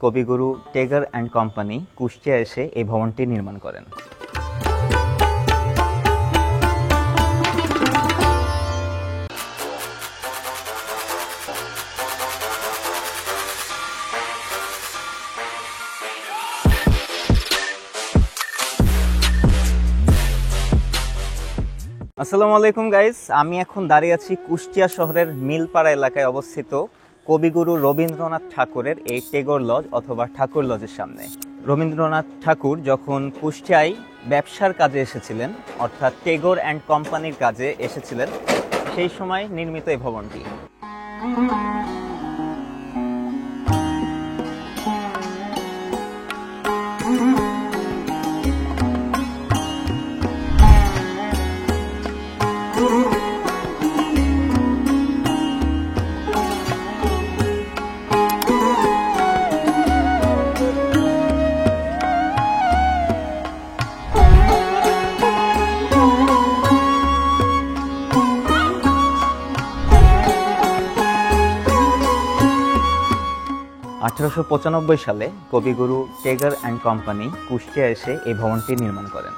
কবিগুরু টেগার and company Kushtia এসে এই ভবনটি নির্মাণ করেন। আসসালামু আলাইকুম গাইস, আমি এখন দাঁড়িয়ে আছি কুষ্টিয়া শহরের মিলপাড়া এলাকায় অবস্থিত কবিগুরু রবীন্দ্রনাথ ঠাকুরের এই টেগর লজ অথবা ঠাকুর লজের সামনে। রবীন্দ্রনাথ ঠাকুর যখন কুষ্টিয়ায় ব্যবসার কাজে এসেছিলেন, অর্থাৎ টেগর অ্যান্ড কোম্পানির কাজে এসেছিলেন, সেই সময় নির্মিত এই ভবনটি। 1895 সালে কবিগুরু টেগর অ্যান্ড কোম্পানি কুষ্টিয়া এসে এই ভবনটি নির্মাণ করেন।